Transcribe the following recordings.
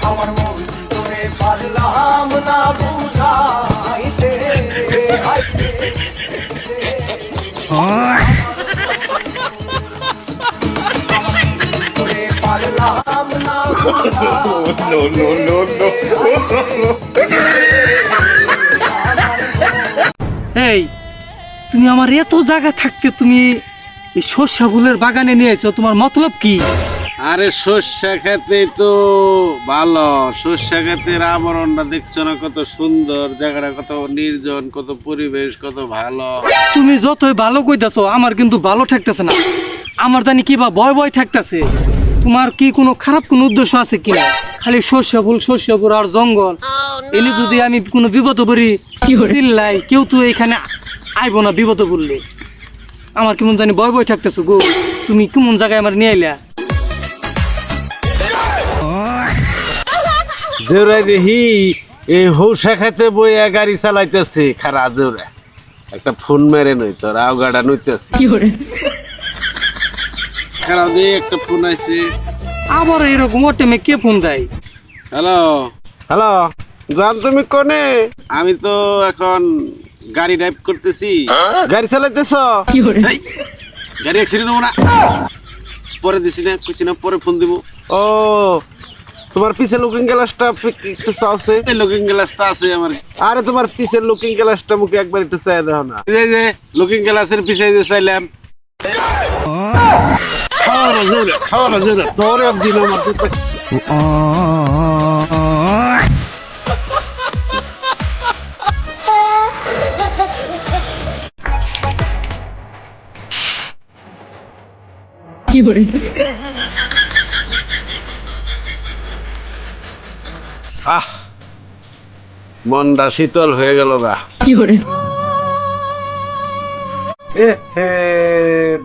আমার মন করে পারলাম না বুঝাইতে করে পারলাম না No, no, no, no. এই তুমি আমার এত জায়গা থাকতে তুমি এই সর্ষা ফুলের বাগানে নিয়েছো, তোমার মতলব কি? আরে সর্ষা খেতে তো ভালো, সর্ষা ক্ষেতের আবরণটা দেখছো না কত সুন্দর, জায়গাটা কত নির্জন, কত পরিবেশ কত ভালো। তুমি যতই ভালো কইতাছো আমার কিন্তু ভালো ঠেকতেছে না, আমার জানি কি বা ভয় ভয় ঠেকতেছে। তোমার কি কোনো খারাপ কোনো উদ্দেশ্য আছে কিনা? খালি সর্ষা ফুল আর জঙ্গল এনে যদি আমি কোনো বিপদ করি চিল্লাই, কেউ তো এখানে আইবো না বিপদ বললে। আমার কেমন জানি ভয় ভয় ঠেকতেছো গো, তুমি কেমন জায়গায় আমার নিয়ে আইলা? জোরে দেখি এই হৌসা খেতে বইয়া গাড়ি চালাইতেছে খারা জোরে, একটা ফোন মেরে নই তোর আও গাড়া নইতেছে খারা দিয়ে একটা ফোন আইছে। আবার এরকম টাইমে কে ফোন দেয়? হ্যালো হ্যালো, জান তুমি কোনে? আমি তো এখন গাড়ি ড্রাইভ করতেছি। গাড়ি চালাইতেছ? এই, গাড়ি অ্যাক্সিডেন্ট হবো না, পরে দিছি না, কইছি না পরে ফোন দিব। ও তোমার পিছে লুকিং গ্লাসটা একটু চাওছে? লুকিং গ্লাসটা আছে আমার। আরে তোমার পিছের লুকিং গ্লাসটা মুখে একবার একটু চাই দাও না। এই যে লুকিং গ্লাসের পিছে যে চাইলাম। খাওয়া না জোরে তোর একদিন আমার মনটা শীতল হয়ে গেল গা।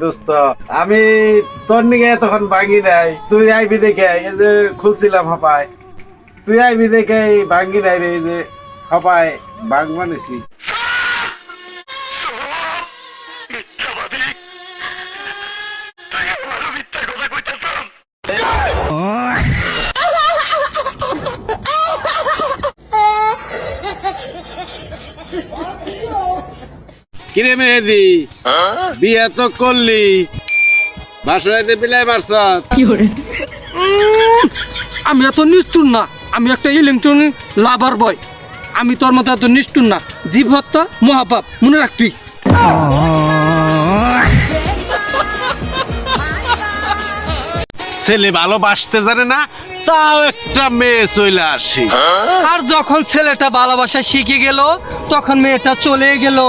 দোস্ত আমি তোর নিকে তখন ভাঙি নাই, তুই আইবি দেখে এই যে খুলছিলাম হাপায়, তুই আইবি দেখে ভাঙি নাই রে, এই যে হাপায় ভাঙ বানিয়েছি। কিরে মেহেদি, বিয়ে তো করলি, বাসায় বিলাই মারছ? আমি এত নিষ্ঠুর না, আমি একটা ইলেকট্রনিক লাভার বয়, আমি তোর মতো এত নিষ্ঠুর না। জীব হত্যা মহাপাপ, মনে রাখবি। ছেলে ভালোবাসতে জানে না, তাও একটা মেয়ে চলে আসে। আর যখন ছেলেটা ভালোবাসা শিখে গেল তখন মেয়েটা চলে গেল,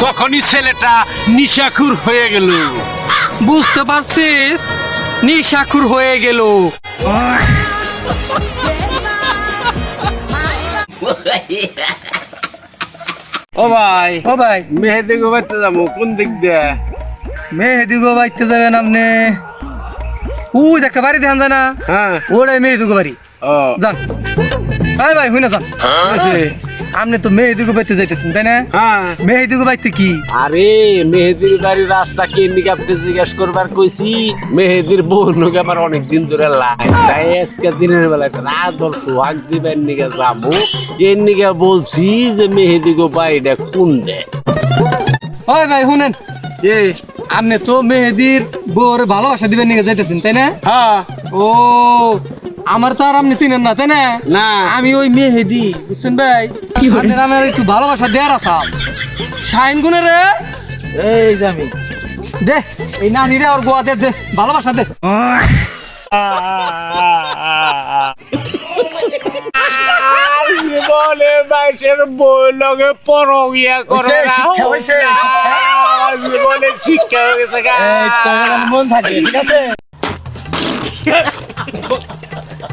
তখনই ছেলেটা নিশাখুর হয়ে গেল। বুঝতে পারছিস? নিশাখুর হয়ে গেল। ও ভাই, ও ভাই, মেহেদি গোবাইতে যাবো কোন দিক দিয়ে? মেহেদি গো বাইতে যাবেন আপনি? ওই একটা বাড়ি দেখান যায় না, হ্যাঁ ওটাই মেহেদি গো বাড়ি। ও যান ভাই ভাই, হুই না যান। আপনি তো মেহেদি গো বাইতে যাইতেছেন তাই না? হ্যাঁ। মেহেদি গো বাইতে কি? আরে মেহেদির বাড়ির রাস্তা কে নিকে আপনি জিজ্ঞাসা করবার কইছি। মেহেদির বোন লোক আমার অনেকদিন ধরে লাগে, তাই আজকে দিনের বেলা একটা রাত সোহাগ দিবেন নিকে যাবো, এর নিকে বলছি যে মেহেদি গো বাড়িটা কোন দেয়। ওই ভাই শুনেন, আপনি তো মেহেদির বউর ভালোবাসা দিবেন নিকে যাইতেছেন তাই না? হ্যাঁ। ও আমার তো আর আপনি চিনেন না তাই না? না আমি ওই মেহেদি, বুঝছেন ভাই? আপনার আমার একটু ভালোবাসা দেয়ার আসাম শাইন গুনে রে। এই যে আমি দে এই নানিরে আর গোয়া দে, দে ভালোবাসা দে। বলে বাইশের বই লগে পরগিয়া করে না, বলে শিক্ষা হয়ে গেছে। মন থাকে ঠিক আছে।